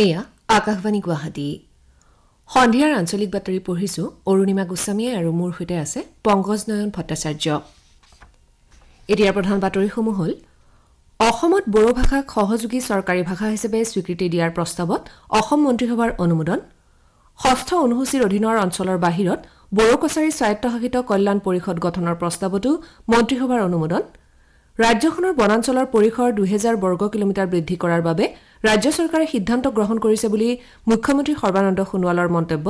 এয়া আকাশবাণী গুৱাহাটী সন্ধিয়াৰ আঞ্চলিক বাতৰি পঢ়িছো অৰুণিমা গোস্বামীয়ে আৰু মোৰ সৈতে আছে পংকজ নয়ন ভট্টাচাৰ্য। এতিয়াৰ প্ৰধান বাতৰিসমূহ হ'ল অসমত বড়ো ভাষাক সহযোগী চৰকাৰী ভাষা হিচাপে স্বীকৃতি দিয়াৰ প্ৰস্তাৱত অসম মন্ত্ৰীসভাৰ অনুমোদন, ষষ্ঠ অনুসূচীৰ অধীনৰ অঞ্চলৰ বাহিৰত বড়ো কছাৰী স্বায়ত্তশাসিত কল্যাণ পৰিষদ গঠনৰ প্ৰস্তাৱতো মন্ত্ৰীসভাৰ অনুমোদন, ৰাজ্যখনৰ বনাঞ্চলৰ পৰিসৰ ২০০০ বৰ্গ কিলোমিটাৰ বৃদ্ধি কৰাৰ বাবে ৰাজ্য চৰকাৰে সিদ্ধান্ত গ্ৰহণ কৰিছে বুলি মুখ্যমন্ত্ৰী সৰ্বানন্দ সোণোৱালৰ মন্তব্য,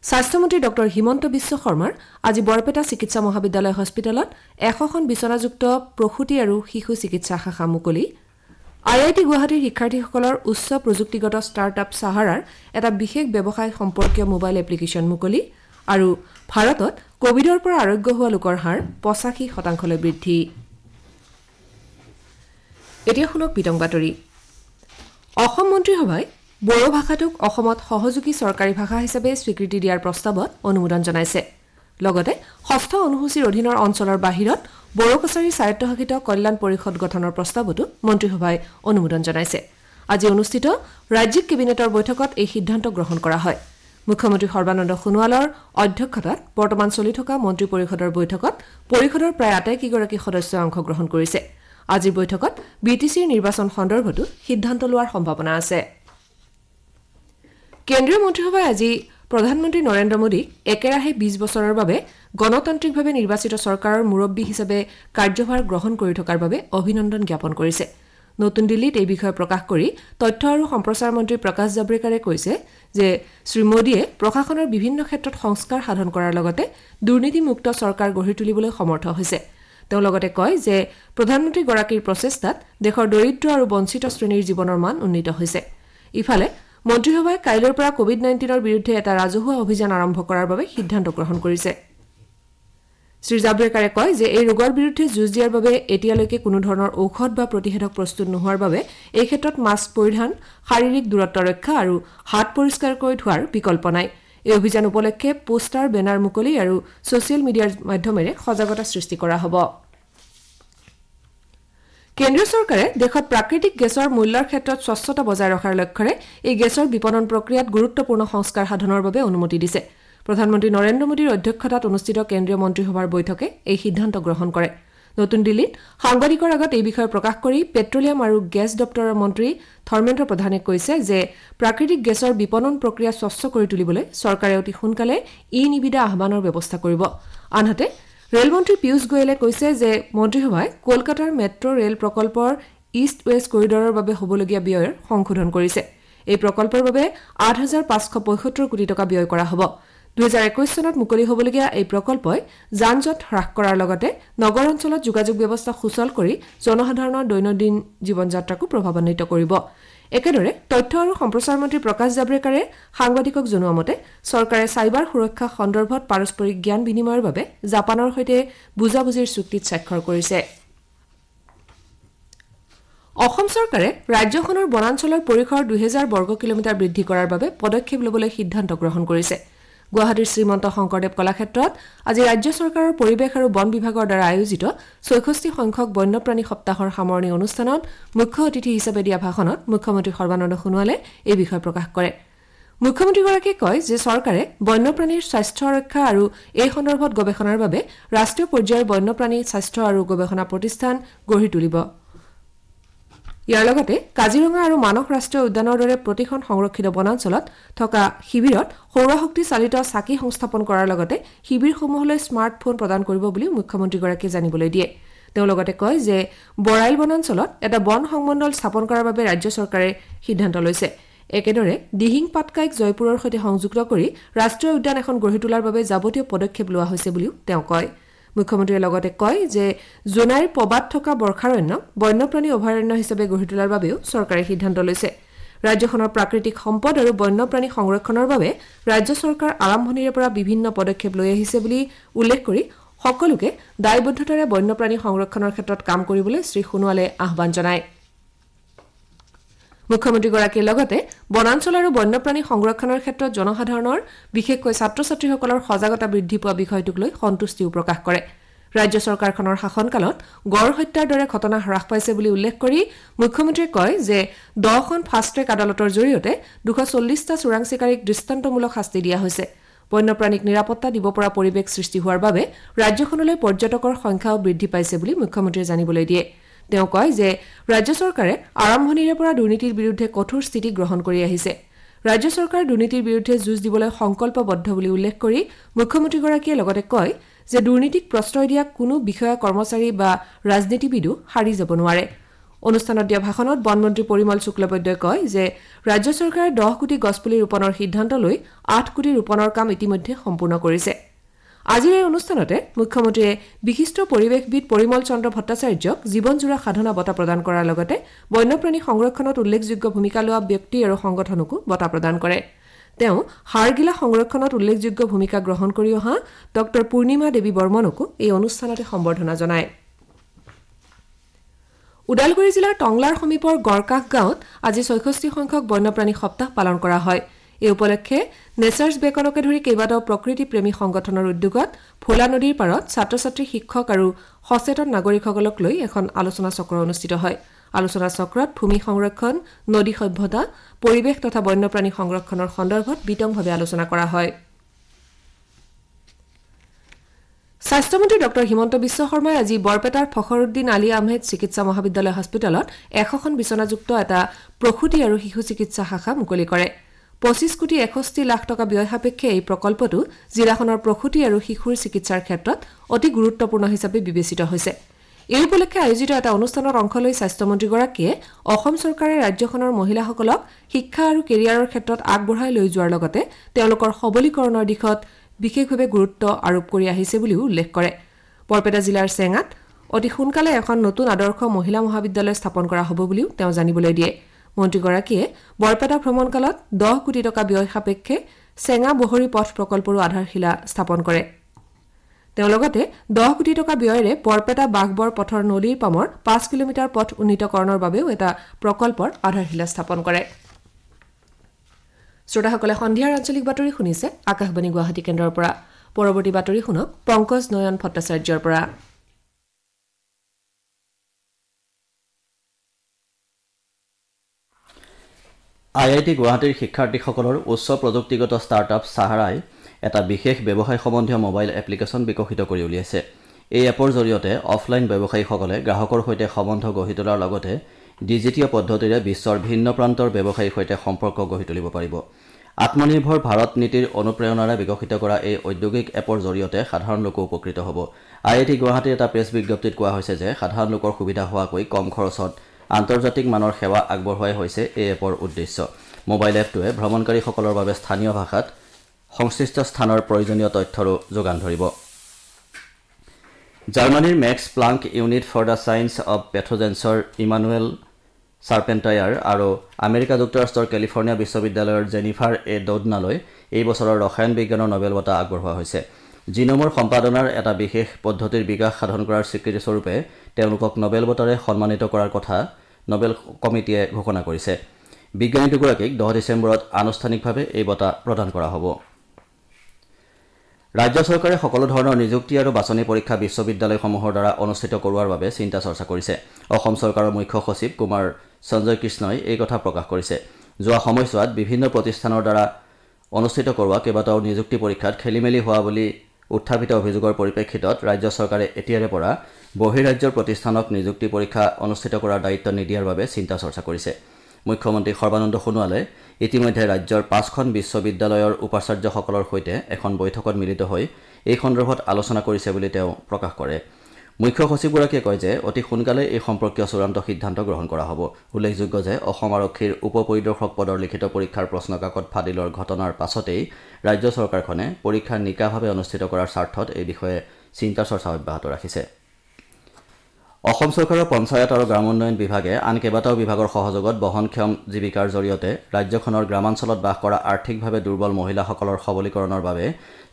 স্বাস্থ্যমন্ত্ৰী ড হিমন্ত বিশ্ব শৰ্মাৰ আজি বৰপেটা চিকিৎসা মহাবিদ্যালয় হস্পিটেলত ১০০খন বিচনাযুক্ত প্ৰসূতি আৰু শিশু চিকিৎসা শাখা মুকলি, IIT গুৱাহাটীৰ শিক্ষাৰ্থীসকলৰ উচ্চ প্ৰযুক্তিগত ষ্টাৰ্টআপ সাহাৰাৰ এটা বিশেষ ব্যৱসায় সম্পৰ্কীয় মোবাইল এপ্লিকেশ্যন মুকলি আৰু ভাৰতত কোভিডৰ পৰা আৰোগ্য হোৱা লোকৰ হাৰ ৮৫% বৃদ্ধি। এতিয়া শুনক বিতং বাতৰি। অসম মন্ত্ৰীসভাই বড়ো ভাষাটোক অসমত সহযোগী চৰকাৰী ভাষা হিচাপে স্বীকৃতি দিয়াৰ প্ৰস্তাৱত অনুমোদন জনাইছে। লগতে ষষ্ঠ অনুসূচীৰ অধীনৰ অঞ্চলৰ বাহিৰত বড়ো কছাৰী স্বায়ত্তশাসিত কল্যাণ পৰিষদ গঠনৰ প্ৰস্তাৱতো মন্ত্ৰীসভাই অনুমোদন জনাইছে। আজি অনুষ্ঠিত ৰাজ্যিক কেবিনেটৰ বৈঠকত এই সিদ্ধান্ত গ্ৰহণ কৰা হয়। মুখ্যমন্ত্ৰী সৰ্বানন্দ সোণোৱালৰ অধ্যক্ষতাত বৰ্তমান চলি থকা মন্ত্ৰী পৰিষদৰ বৈঠকত পৰিষদৰ প্ৰায় আটাইকেইগৰাকী সদস্যই অংশগ্ৰহণ কৰিছে। আজিৰ বৈঠকত BTCৰ নিৰ্বাচন সন্দৰ্ভতো সিদ্ধান্ত লোৱাৰ সম্ভাৱনা আছে। কেন্দ্ৰীয় মন্ত্ৰীসভাই আজি প্ৰধানমন্ত্ৰী নৰেন্দ্ৰ মোদীক একেৰাহে ২০ বছৰৰ বাবে গণতান্ত্ৰিকভাৱে নিৰ্বাচিত চৰকাৰৰ মুৰব্বী হিচাপে কাৰ্যভাৰ গ্ৰহণ কৰি থকাৰ বাবে অভিনন্দন জ্ঞাপন কৰিছে। নতুন দিল্লীত এই বিষয়ে প্ৰকাশ কৰি তথ্য আৰু সম্প্ৰচাৰ মন্ত্ৰী প্ৰকাশ জাভ্ৰেকাৰে কৈছে যে শ্ৰীমোদীয়ে প্ৰশাসনৰ বিভিন্ন ক্ষেত্ৰত সংস্কাৰ সাধন কৰাৰ লগতে দুৰ্নীতিমুক্ত চৰকাৰ গঢ়ি তুলিবলৈ সমৰ্থ হৈছে। তেওঁ লগতে কয় যে প্ৰধানমন্ত্ৰীগৰাকীৰ প্ৰচেষ্টাত দেশৰ দৰিদ্ৰ আৰু বঞ্চিত শ্ৰেণীৰ জীৱনৰ মান উন্নীত হৈছে। ইফালে মন্ত্ৰীসভাই কাইলৈৰ পৰা কোভিড-19ৰ বিৰুদ্ধে এটা ৰাজহুৱা অভিযান আৰম্ভ কৰাৰ বাবে সিদ্ধান্ত গ্ৰহণ কৰিছে। শ্ৰী জাভ্ৰেকাৰে কয় যে এই ৰোগৰ বিৰুদ্ধে যুঁজ দিয়াৰ বাবে এতিয়ালৈকে কোনো ধৰণৰ ঔষধ বা প্ৰতিষেধক প্ৰস্তুত নোহোৱাৰ বাবে এই ক্ষেত্ৰত মাস্ক পৰিধান, শাৰীৰিক দূৰত্ব ৰক্ষা আৰু হাত পৰিষ্কাৰকৈ ধোৱাৰ বিকল্প নাই। এই অভিযান উপলক্ষে পোষ্টাৰ, বেনাৰ মুকলি আৰু ছচিয়েল মিডিয়াৰ মাধ্যমেৰে সজাগতা সৃষ্টি কৰা হ'ব। কেন্দ্ৰীয় চৰকাৰে দেশত প্ৰাকৃতিক গেছৰ মূল্যৰ ক্ষেত্ৰত স্বচ্ছতা বজাই ৰখাৰ লক্ষ্যৰে এই গেছৰ বিপণন প্ৰক্ৰিয়াত গুৰুত্বপূৰ্ণ সংস্কাৰ সাধনৰ বাবে অনুমতি দিছে। প্ৰধানমন্ত্ৰী নৰেন্দ্ৰ মোদীৰ অধ্যক্ষতাত অনুষ্ঠিত কেন্দ্ৰীয় মন্ত্ৰীসভাৰ বৈঠকে এই সিদ্ধান্ত গ্ৰহণ কৰে। নতুন দিল্লীত সাংবাদিকৰ আগত এই বিষয়ে প্ৰকাশ কৰি পেট্ৰলিয়াম আৰু গেছ দপ্তৰৰ মন্ত্ৰী ধৰ্মেন্দ্ৰ প্ৰধানে কৈছে যে প্ৰাকৃতিক গেছৰ বিপণন প্ৰক্ৰিয়া স্বচ্ছ কৰি তুলিবলৈ চৰকাৰে অতি সোনকালে নিবিদা আহ্বানৰ ব্যৱস্থা কৰিব। আনহাতে ৰেলমন্ত্ৰী পীয়ুষ গোৱেলে কৈছে যে মন্ত্ৰীসভাই কলকাতাৰ মেট্ৰ' ৰেল প্ৰকল্পৰ ইষ্ট ৱেষ্ট কৰিডৰৰ বাবে হ'বলগীয়া ব্যয়ৰ সংশোধন কৰিছে। এই প্ৰকল্পৰ বাবে ৮৫৭৫ কোটি টকা ব্যয় কৰা হ'ব। ২০২১ চনত মুকলি হ'বলগীয়া এই প্ৰকল্পই যান-জঁট হ্ৰাস কৰাৰ লগতে নগৰ অঞ্চলত যোগাযোগ ব্যৱস্থা সুচল কৰি জনসাধাৰণৰ দৈনন্দিন জীৱন যাত্ৰাকো প্ৰভাৱান্বিত কৰিব। একেদৰে তথ্য আৰু সম্প্ৰচাৰ মন্ত্ৰী প্ৰকাশ জাভ্ৰেকাৰে সাংবাদিকক জনোৱা মতে চৰকাৰে চাইবাৰ সুৰক্ষা সন্দৰ্ভত পাৰস্পৰিক জ্ঞান বিনিময়ৰ বাবে জাপানৰ সৈতে বুজাবুজিৰ চুক্তিত স্বাক্ষৰ কৰিছে। অসম চৰকাৰে ৰাজ্যখনৰ বনাঞ্চলৰ পৰিসৰ ২০০০ বৰ্গ কিলোমিটাৰ বৃদ্ধি কৰাৰ বাবে পদক্ষেপ ল'বলৈ সিদ্ধান্ত গ্ৰহণ কৰিছে। গুৱাহাটীৰ শ্ৰীমন্ত শংকৰদেৱ কলাক্ষেত্ৰত আজি ৰাজ্য চৰকাৰৰ পৰিৱেশ আৰু বন বিভাগৰ দ্বাৰা আয়োজিত ৬৬ সংখ্যক বন্যপ্ৰাণী সপ্তাহৰ সামৰণি অনুষ্ঠানত মুখ্য অতিথি হিচাপে দিয়া ভাষণত মুখ্যমন্ত্ৰী সৰ্বানন্দ সোণোৱালে এই বিষয়ে প্ৰকাশ কৰে। মুখ্যমন্ত্ৰীগৰাকীয়ে কয় যে চৰকাৰে বন্যপ্ৰাণীৰ স্বাস্থ্য ৰক্ষা আৰু এই সন্দৰ্ভত গৱেষণাৰ বাবে ৰাষ্ট্ৰীয় পৰ্যায়ৰ বন্যপ্ৰাণী স্বাস্থ্য আৰু গৱেষণা প্ৰতিষ্ঠান গঢ়ি তুলিব। ইয়াৰ লগতে কাজিৰঙা আৰু মানস ৰাষ্ট্ৰীয় উদ্যানৰ দৰে প্ৰতিখন সংৰক্ষিত বনাঞ্চলত থকা শিবিৰত সৌৰশক্তি চালিত চাকি সংস্থাপন কৰাৰ লগতে শিবিৰসমূহলৈ স্মাৰ্টফোন প্ৰদান কৰিব বুলি মুখ্যমন্ত্ৰীগৰাকীয়ে জানিবলৈ দিয়ে। তেওঁ লগতে কয় যে বৰাইল বনাঞ্চলত এটা বন সংমণ্ডল স্থাপন কৰাৰ বাবে ৰাজ্য চৰকাৰে সিদ্ধান্ত লৈছে। একেদৰে দিহিং পাটকাইক জয়পুৰৰ সৈতে সংযুক্ত কৰি ৰাষ্ট্ৰীয় উদ্যান এখন গঢ়ি তোলাৰ বাবে যাৱতীয় পদক্ষেপ লোৱা হৈছে বুলিও তেওঁ কয়। মুখ্যমন্ত্ৰীয়ে লগতে কয় যে জোনাইৰ পবাত থকা বৰ্ষাৰণ্যক বন্যপ্ৰাণী অভয়াৰণ্য হিচাপে গঢ়ি তোলাৰ বাবেও চৰকাৰে সিদ্ধান্ত লৈছে। ৰাজ্যখনৰ প্ৰাকৃতিক সম্পদ আৰু বন্যপ্ৰাণী সংৰক্ষণৰ বাবে ৰাজ্য চৰকাৰ আৰম্ভণিৰে পৰা বিভিন্ন পদক্ষেপ লৈ আহিছে বুলি উল্লেখ কৰি সকলোকে দায়বদ্ধতাৰে বন্যপ্ৰাণী সংৰক্ষণৰ ক্ষেত্ৰত কাম কৰিবলৈ শ্ৰী সোণোৱালে আহ্বান জনায়। মুখ্যমন্ত্ৰীগৰাকীয়ে লগতে বনাঞ্চল আৰু বন্যপ্ৰাণী সংৰক্ষণৰ ক্ষেত্ৰত জনসাধাৰণৰ বিশেষকৈ ছাত্ৰ ছাত্ৰীসকলৰ সজাগতা বৃদ্ধি পোৱা বিষয়টোক লৈ সন্তুষ্টিও প্ৰকাশ কৰে। ৰাজ্য চৰকাৰখনৰ শাসনকালত গড় হত্যাৰ দৰে ঘটনা হ্ৰাস পাইছে বুলি উল্লেখ কৰি মুখ্যমন্ত্ৰীয়ে কয় যে 10খন ফাষ্ট ট্ৰেক আদালতৰ জৰিয়তে 240টা চোৰাং চিকাৰীক দৃষ্টান্তমূলক শাস্তি দিয়া হৈছে বন্যপ্ৰাণীক নিৰাপত্তা দিব পৰা পৰিৱেশ সৃষ্টি হোৱাৰ বাবে ৰাজ্যখনলৈ পৰ্যটকৰ সংখ্যাও বৃদ্ধি পাইছে বুলি মুখ্যমন্ত্ৰীয়ে জানিবলৈ দিয়ে তেওঁ কয় যে ৰাজ্য চৰকাৰে আৰম্ভণিৰে পৰা দুৰ্নীতিৰ বিৰুদ্ধে কঠোৰ স্থিতি গ্ৰহণ কৰি আহিছে ৰাজ্য চৰকাৰ দুৰ্নীতিৰ বিৰুদ্ধে যুঁজ দিবলৈ সংকল্পবদ্ধ বুলি উল্লেখ কৰি মুখ্যমন্ত্ৰীগৰাকীয়ে লগতে কয় যে দুৰ্নীতিক প্ৰশ্ৰয় দিয়া কোনো বিষয়া কৰ্মচাৰী বা ৰাজনীতিবিদো হাৰি যাব নোৱাৰে অনুষ্ঠানত দিয়া ভাষণত বনমন্ত্ৰী পৰিমল শুক্লবৈদ্যই কয় যে ৰাজ্য চৰকাৰে 10 কোটি গছপুলি ৰোপণৰ সিদ্ধান্ত লৈ 8 কোটি ৰোপণৰ কাম ইতিমধ্যে সম্পূৰ্ণ কৰিছে আজিৰ এই অনুষ্ঠানতে মুখ্যমন্ত্ৰীয়ে বিশিষ্ট পৰিৱেশবিদ পৰিমল চন্দ্ৰ ভট্টাচাৰ্যক জীৱনজোৰা সাধনা বঁটা প্ৰদান কৰাৰ লগতে বন্যপ্ৰাণী সংৰক্ষণত উল্লেখযোগ্য ভূমিকা লোৱা ব্যক্তি আৰু সংগঠনকো বঁটা প্ৰদান কৰে তেওঁ হাড়গিলা সংৰক্ষণত উল্লেখযোগ্য ভূমিকা গ্ৰহণ কৰি অহা ডক্টৰ পূৰ্ণিমা দেৱী বৰ্মনকো এই অনুষ্ঠানতে সম্বৰ্ধনা জনায় উদালগুৰি জিলাৰ টংলাৰ সমীপৰ গড়কাহ গাঁৱত আজি 66 সংখ্যক বন্যপ্ৰাণী সপ্তাহ পালন কৰা হয় এই উপলক্ষে নেচাৰ্ছ বেকনকে ধৰি কেইবাটাও প্ৰকৃতি প্ৰেমী সংগঠনৰ উদ্যোগত ভোলা নদীৰ পাৰত ছাত্ৰ-ছাত্ৰী শিক্ষক আৰু সচেতন নাগৰিকসকলক লৈ এখন আলোচনা চক্ৰ অনুষ্ঠিত হয় আলোচনা চক্ৰত ভূমি সংৰক্ষণ নদী সভ্যতা পৰিৱেশ তথা বন্যপ্ৰাণী সংৰক্ষণৰ সন্দৰ্ভত বিতংভাৱে আলোচনা কৰা হয় স্বাস্থ্যমন্ত্ৰী ডক্টৰ হিমন্ত বিশ্ব শৰ্মাই আজি বৰপেটাৰ ফখৰুদ্দিন আলী আহমেদ চিকিৎসা মহাবিদ্যালয় হস্পিটেলত 100খন বিচনাযুক্ত এটা প্ৰসূতি আৰু শিশু চিকিৎসা শাখা মুকলি কৰে 25 কোটি 61 লাখ টকা ব্যয় সাপেক্ষে এই প্ৰকল্পটো জিলাখনৰ প্ৰসূতি আৰু শিশুৰ চিকিৎসাৰ ক্ষেত্ৰত অতি গুৰুত্বপূৰ্ণ হিচাপে বিবেচিত হৈছে এই উপলক্ষে আয়োজিত এটা অনুষ্ঠানত অংশ লৈ স্বাস্থ্যমন্ত্ৰীগৰাকীয়ে অসম চৰকাৰে ৰাজ্যখনৰ মহিলাসকলক শিক্ষা আৰু কেৰিয়াৰৰ ক্ষেত্ৰত আগবঢ়াই লৈ যোৱাৰ লগতে তেওঁলোকৰ সবলীকৰণৰ দিশত বিশেষভাৱে গুৰুত্ব আৰোপ কৰি আহিছে বুলিও উল্লেখ কৰে বৰপেটা জিলাৰ চেঙাত অতি সোনকালে এখন নতুন আদৰ্শ মহিলা মহাবিদ্যালয় স্থাপন কৰা হ'ব বুলিও তেওঁ জানিবলৈ দিয়ে মন্ত্ৰীগৰাকীয়ে বৰপেটা ভ্ৰমণকালত 10 কোটি টকা ব্যয় সাপেক্ষে চেঙা বহৰী পথ প্ৰকল্পৰো আধাৰশিলা স্থাপন কৰে তেওঁ লগতে 10 কোটি টকা ব্যয়েৰে বৰপেটা বাগবৰ পথৰ নদীৰ পামৰ 5 কিলোমিটাৰ পথ উন্নীতকৰণৰ বাবেও এটা প্ৰকল্পৰ আধাৰশিলা স্থাপন কৰে শ্ৰোতাসকলে সন্ধিয়াৰ আঞ্চলিক বাতৰি শুনিছে আকাশবাণী গুৱাহাটী কেন্দ্ৰৰ পৰা পৰৱৰ্তী বাতৰি শুনক পংকজ নয়ন ভট্টাচাৰ্যৰ পৰা IIT গুৱাহাটীৰ শিক্ষাৰ্থীসকলৰ উচ্চ প্ৰযুক্তিগত ষ্টাৰ্টআপ সাহাৰাই এটা বিশেষ ব্যৱসায় সম্বন্ধীয় মোবাইল এপ্লিকেশ্যন বিকশিত কৰি উলিয়াইছে এই এপৰ জৰিয়তে অফলাইন ব্যৱসায়ীসকলে গ্ৰাহকৰ সৈতে সম্বন্ধ গঢ়ি তোলাৰ লগতে ডিজিটেল পদ্ধতিৰে বিশ্বৰ ভিন্ন প্ৰান্তৰ ব্যৱসায়ীৰ সৈতে সম্পৰ্ক গঢ়ি তুলিব পাৰিব আত্মনিৰ্ভৰ ভাৰত নীতিৰ অনুপ্ৰেৰণাৰে বিকশিত কৰা এই ঔদ্যোগিক এপৰ জৰিয়তে সাধাৰণ লোক উপকৃত হ'ব IIT গুৱাহাটীৰ এটা প্ৰেছ বিজ্ঞপ্তিত কোৱা হৈছে যে সাধাৰণ লোকৰ সুবিধা হোৱাকৈ কম খৰচত আন্তৰ্জাতিক মানৰ সেৱা আগবঢ়োৱাই হৈছে এই এপৰ উদ্দেশ্য মোবাইল এপটোৱে ভ্ৰমণকাৰীসকলৰ বাবে স্থানীয় ভাষাত সংশ্লিষ্ট স্থানৰ প্ৰয়োজনীয় তথ্যৰো যোগান ধৰিব জাৰ্মানীৰ Max Planck unit for the science of পেথোজেন্সৰ ইমানুৱেল চাৰ্পেণ্টায়াৰ আৰু আমেৰিকা যুক্তৰাষ্ট্ৰৰ কেলিফৰ্ণিয়া বিশ্ববিদ্যালয়ৰ জেনিফাৰ এ ডৌডনালৈ এই বছৰৰ ৰসায়ন বিজ্ঞানৰ নোবেল বঁটা আগবঢ়োৱা হৈছে জিনোমৰ সম্পাদনাৰ এটা বিশেষ পদ্ধতিৰ বিকাশ সাধন কৰাৰ স্বীকৃতিস্বৰূপে তেওঁলোকক নোবেল বঁটাৰে সন্মানিত কৰাৰ কথা নোবেল কমিটিয়ে ঘোষণা কৰিছে বিজ্ঞানী দুগৰাকীক 10 ডিচেম্বৰত আনুষ্ঠানিকভাৱে এই বঁটা প্ৰদান কৰা হ'ব ৰাজ্য চৰকাৰে সকলো ধৰণৰ নিযুক্তি আৰু বাছনি পৰীক্ষা বিশ্ববিদ্যালয়সমূহৰ দ্বাৰা অনুষ্ঠিত কৰোৱাৰ বাবে চিন্তা চৰ্চা কৰিছে অসম চৰকাৰৰ মুখ্য সচিব কুমাৰ সঞ্জয় কৃষ্ণই এই কথা প্ৰকাশ কৰিছে যোৱা সময়ছোৱাত বিভিন্ন প্ৰতিষ্ঠানৰ দ্বাৰা অনুষ্ঠিত কৰোৱা কেইবাটাও নিযুক্তি পৰীক্ষাত খেলিমেলি হোৱা বুলি উত্থাপিত অভিযোগৰ পৰিপ্ৰেক্ষিতত ৰাজ্য চৰকাৰে এতিয়াৰে পৰা বহিৰাজ্যৰ প্ৰতিষ্ঠানক নিযুক্তি পৰীক্ষা অনুষ্ঠিত কৰাৰ দায়িত্ব নিদিয়াৰ বাবে চিন্তা চৰ্চা কৰিছে মুখ্যমন্ত্ৰী সৰ্বানন্দ সোণোৱালে ইতিমধ্যে ৰাজ্যৰ 5খন বিশ্ববিদ্যালয়ৰ উপাচাৰ্যসকলৰ সৈতে এখন বৈঠকত মিলিত হৈ এই সন্দৰ্ভত আলোচনা কৰিছে বুলি তেওঁ প্ৰকাশ কৰে মুখ্য সচিবগৰাকীয়ে কয় যে অতি সোনকালে এই সম্পৰ্কীয় চূড়ান্ত সিদ্ধান্ত গ্ৰহণ কৰা হ'ব উল্লেখযোগ্য যে অসম আৰক্ষীৰ উপ পৰিদৰ্শক পদৰ লিখিত পৰীক্ষাৰ প্ৰশ্নকাকত ফাদিলৰ ঘটনাৰ পাছতেই ৰাজ্য চৰকাৰখনে পৰীক্ষা নিকাভাৱে অনুষ্ঠিত কৰাৰ স্বাৰ্থত এই বিষয়ে চিন্তা চৰ্চা অব্যাহত ৰাখিছে অসম চৰকাৰৰ পঞ্চায়ত আৰু গ্ৰামোন্নয়ন বিভাগে আন কেইবাটাও বিভাগৰ সহযোগত বহনক্ষম জীৱিকাৰ জৰিয়তে ৰাজ্যখনৰ গ্ৰামাঞ্চলত বাস কৰা আৰ্থিকভাৱে দুৰ্বল মহিলাসকলৰ সবলীকৰণৰ বাবে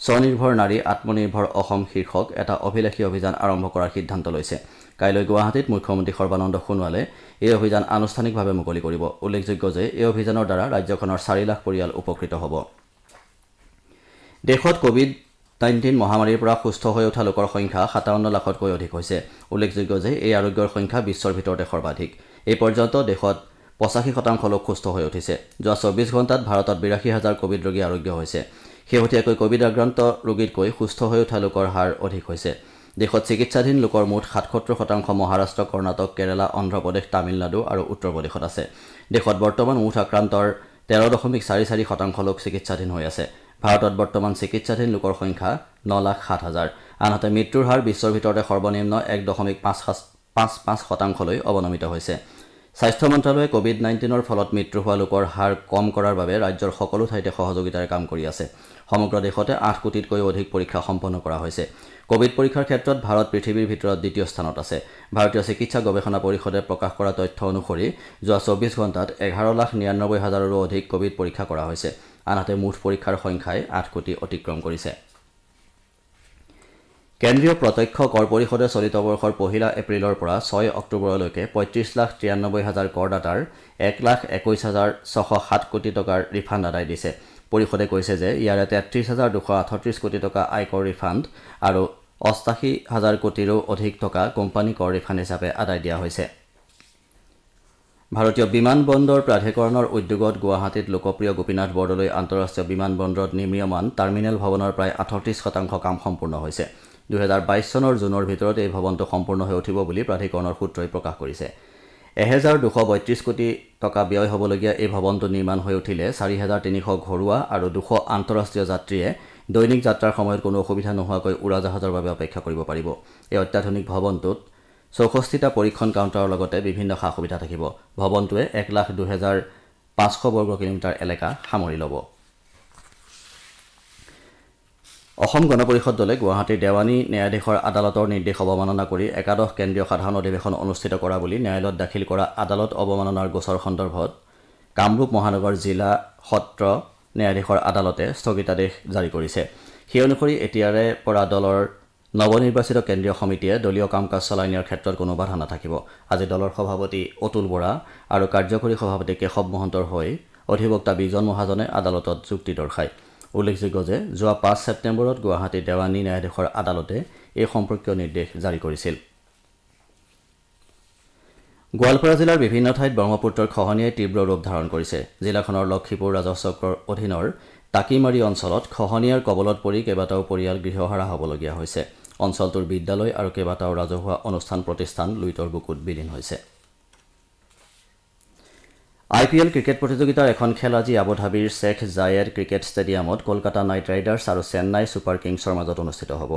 স্বনিৰ্ভৰ নাৰী আত্মনিৰ্ভৰ অসম শীৰ্ষক এটা অভিলাষী অভিযান আৰম্ভ কৰাৰ সিদ্ধান্ত লৈছে কাইলৈ গুৱাহাটীত মুখ্যমন্ত্ৰী সৰ্বানন্দ সোণোৱালে এই অভিযান আনুষ্ঠানিকভাৱে মুকলি কৰিব উল্লেখযোগ্য যে এই অভিযানৰ দ্বাৰা ৰাজ্যখনৰ 4 লাখ পৰিয়াল উপকৃত হ'ব দেশত কোভিড COVID-19 মহামাৰীৰ পৰা সুস্থ হৈ উঠা লোকৰ সংখ্যা 57 লাখতকৈ অধিক হৈছে। উল্লেখযোগ্য যে এই আৰোগ্যৰ সংখ্যা বিশ্বৰ ভিতৰতে সৰ্বাধিক। এই পৰ্যন্ত দেশত 85% লোক সুস্থ হৈ উঠিছে। যোৱা 24 ঘণ্টাত ভাৰতত 82,000 কোভিড ৰোগী আৰোগ্য হৈছে। শেহতীয়াকৈ কোভিড আক্ৰান্ত ৰোগীতকৈ সুস্থ হৈ উঠা লোকৰ হাৰ অধিক হৈছে। দেশত চিকিৎসাধীন লোকৰ মুঠ 77% মহাৰাষ্ট্ৰ, কৰ্ণাটক, কেৰালা, অন্ধ্ৰপ্ৰদেশ, তামিলনাডু আৰু উত্তৰ প্ৰদেশত আছে। দেশত বৰ্তমান মুঠ আক্ৰান্তৰ 13.44% লোক চিকিৎসাধীন হৈ আছে। ভাৰতত বৰ্তমান চিকিৎসাধীন লোকৰ সংখ্যা 9,07,000। আনহাতে মৃত্যুৰ হাৰ বিশ্বৰ ভিতৰতে সৰ্বনিম্ন 1.55% অৱনমিত হৈছে। স্বাস্থ্য মন্ত্ৰালয়ে COVID-19ৰ ফলত মৃত্যু হোৱা লোকৰ হাৰ কম কৰাৰ বাবে ৰাজ্যৰ সকলো ঠাইতে সহযোগিতাৰে কাম কৰি আছে। সমগ্ৰ দেশতে 8 কোটিতকৈও অধিক পৰীক্ষা সম্পন্ন কৰা হৈছে। কোভিড পৰীক্ষাৰ ক্ষেত্ৰত ভাৰত পৃথিৱীৰ ভিতৰত দ্বিতীয় স্থানত আছে। ভাৰতীয় চিকিৎসা গৱেষণা পৰিষদে প্ৰকাশ কৰা তথ্য অনুসৰি যোৱা 24 ঘণ্টাত 11,99,000ৰো অধিক কোভিড পৰীক্ষা কৰা হৈছে। আনহাতে মুঠ পৰীক্ষাৰ সংখ্যাই 8 কোটি অতিক্ৰম কৰিছে। কেন্দ্ৰীয় প্ৰত্যক্ষ কৰ পৰিষদে চলিত বৰ্ষৰ 1 এপ্ৰিলৰ পৰা 6 অক্টোবৰলৈকে 35,93,000 কৰদাতাৰ 1,21,607 কোটি টকাৰ ৰিফাণ্ড আদায় দিছে। পৰিষদে কৈছে যে ইয়াৰে 33,238 কোটি টকা আয়কৰ ৰিফাণ্ড আৰু 88,000 কোটিৰো অধিক টকা কোম্পানী কৰ ৰিফাণ্ড হিচাপে আদায় দিয়া হৈছে। ভাৰতীয় বিমান বন্দৰ প্ৰাধিকৰণৰ উদ্যোগত গুৱাহাটীত লোকপ্ৰিয় গোপীনাথ বৰদলৈ আন্তঃৰাষ্ট্ৰীয় বিমান বন্দৰত নিৰ্মীয়মান টাৰ্মিনেল ভৱনৰ প্ৰায় 38% কাম সম্পূৰ্ণ হৈছে। 2022 চনৰ জুনৰ ভিতৰত এই ভৱনটো সম্পূৰ্ণ হৈ উঠিব বুলি প্ৰাধিকৰণৰ সূত্ৰই প্ৰকাশ কৰিছে। 1,232 কোটি টকা ব্যয় হ'বলগীয়া এই ভৱনটো নিৰ্মাণ হৈ উঠিলে 4,300 ঘৰুৱা আৰু 200 আন্তঃৰাষ্ট্ৰীয় যাত্ৰীয়ে দৈনিক যাত্ৰাৰ সময়ত কোনো অসুবিধা নোহোৱাকৈ উৰাজাহাজৰ বাবে অপেক্ষা কৰিব পাৰিব। এই অত্যাধুনিক ভৱনটোত 64টা পৰীক্ষণ কাউণ্টাৰৰ লগতে বিভিন্ন সা সুবিধা থাকিব। ভৱনটোৱে 1,02,500 বৰ্গ কিলোমিটাৰ এলেকা সামৰি ল'ব। অসম গণ পৰিষদ দলে গুৱাহাটীৰ দেৱানী ন্যায়াধীশৰ আদালতৰ নিৰ্দেশ অৱমাননা কৰি একাদশ কেন্দ্ৰীয় সাধাৰণ অধিৱেশন অনুষ্ঠিত কৰা বুলি ন্যায়ালয়ত দাখিল কৰা আদালত অৱমাননাৰ গোচৰ সন্দৰ্ভত কামৰূপ মহানগৰ জিলা সত্ৰ ন্যায়াধীশৰ আদালতে স্থগিতাদেশ জাৰি কৰিছে। সেই অনুসৰি এতিয়াৰে পৰা দলৰ নৱনিৰ্বাচিত কেন্দ্ৰীয় সমিতিয়ে দলীয় কাম কাজ চলাই নিয়াৰ ক্ষেত্ৰত কোনো বাধা নাথাকিব। আজি দলৰ সভাপতি অতুল বৰা আৰু কাৰ্যকৰী সভাপতি কেশৱ মহন্তৰ হৈ অধিবক্তা বিজন মহাজনে আদালতত যুক্তি দৰ্শায়। উল্লেখযোগ্য যে যোৱা 5 ছেপ্টেম্বৰত গুৱাহাটীৰ দেৱানী ন্যায়াধীশৰ আদালতে এই সম্পৰ্কীয় নিৰ্দেশ জাৰি কৰিছিল। গোৱালপাৰা জিলাৰ বিভিন্ন ঠাইত ব্ৰহ্মপুত্ৰৰ খহনীয়াই তীব্ৰ ৰূপ ধাৰণ কৰিছে। জিলাখনৰ লক্ষীপুৰ ৰাজহ চক্ৰৰ অধীনৰ টাকিমাৰী অঞ্চলত খহনীয়াৰ কবলত পৰি কেইবাটাও পৰিয়াল গৃহহাৰা হ'বলগীয়া হৈছে। অঞ্চলটোৰ বিদ্যালয় আৰু কেইবাটাও ৰাজহুৱা অনুষ্ঠান প্ৰতিষ্ঠান লুইতৰ বুকুত বিলীন হৈছে। IPL ক্ৰিকেট প্ৰতিযোগিতাৰ এখন খেল আজি আবুধাবিৰ শ্বেখ জায়েদ ক্ৰিকেট ষ্টেডিয়ামত কলকাতা নাইট ৰাইডাৰ্ছ আৰু চেন্নাই ছুপাৰ কিংছৰ মাজত অনুষ্ঠিত হ'ব।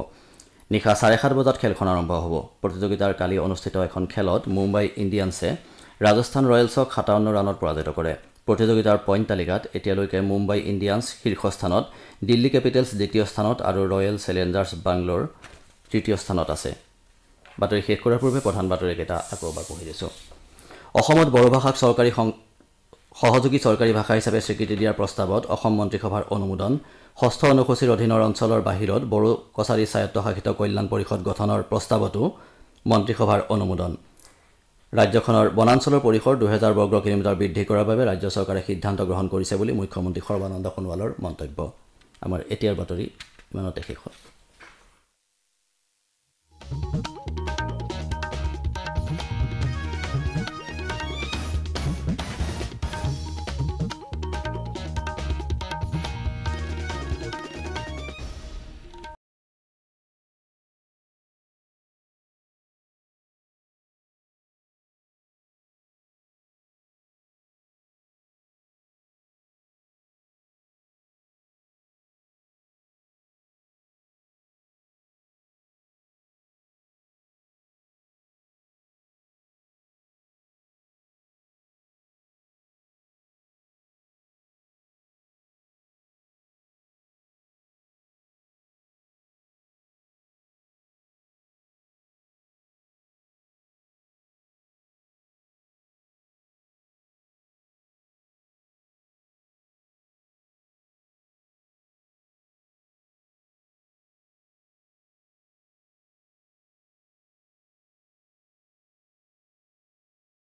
নিশা 7:30 বজাত খেলখন আৰম্ভ হ'ব। প্ৰতিযোগিতাৰ কালি অনুষ্ঠিত এখন খেলত মুম্বাই ইণ্ডিয়ানছে ৰাজস্থান ৰয়েলছক 57 ৰানত পৰাজিত কৰে। প্ৰতিযোগিতাৰ পইণ্ট তালিকাত এতিয়ালৈকে মুম্বাই ইণ্ডিয়ানছ শীৰ্ষস্থানত, দিল্লী কেপিটেলছ দ্বিতীয় স্থানত আৰু ৰয়েল চেলেঞ্জাৰ্ছ বাংলোৰ তৃতীয় স্থানত আছে। বাতৰি শেষ কৰাৰ পূৰ্বে প্ৰধান বাতৰিকেইটা আকৌ এবাৰ পঢ়ি দিছোঁ। অসমত বড়ো ভাষাক সহযোগী চৰকাৰী ভাষা হিচাপে স্বীকৃতি দিয়াৰ প্ৰস্তাৱত অসম মন্ত্ৰীসভাৰ অনুমোদন। 6ষ্ঠ অনুসূচীৰ অধীনৰ অঞ্চলৰ বাহিৰত বড়ো কছাৰী স্বায়ত্তশাসিত কল্যাণ পৰিষদ গঠনৰ প্ৰস্তাৱতো মন্ত্ৰীসভাৰ অনুমোদন। ৰাজ্যখনৰ বনাঞ্চলৰ পৰিসৰ 2,000 বৰ্গ কিলোমিটাৰ বৃদ্ধি কৰাৰ বাবে ৰাজ্য চৰকাৰে সিদ্ধান্ত গ্ৰহণ কৰিছে বুলি মুখ্যমন্ত্ৰী সৰ্বানন্দ সোণোৱালৰ মন্তব্য। আমাৰ এতিয়াৰ বাতৰি ইমানতে শেষ হ'ল।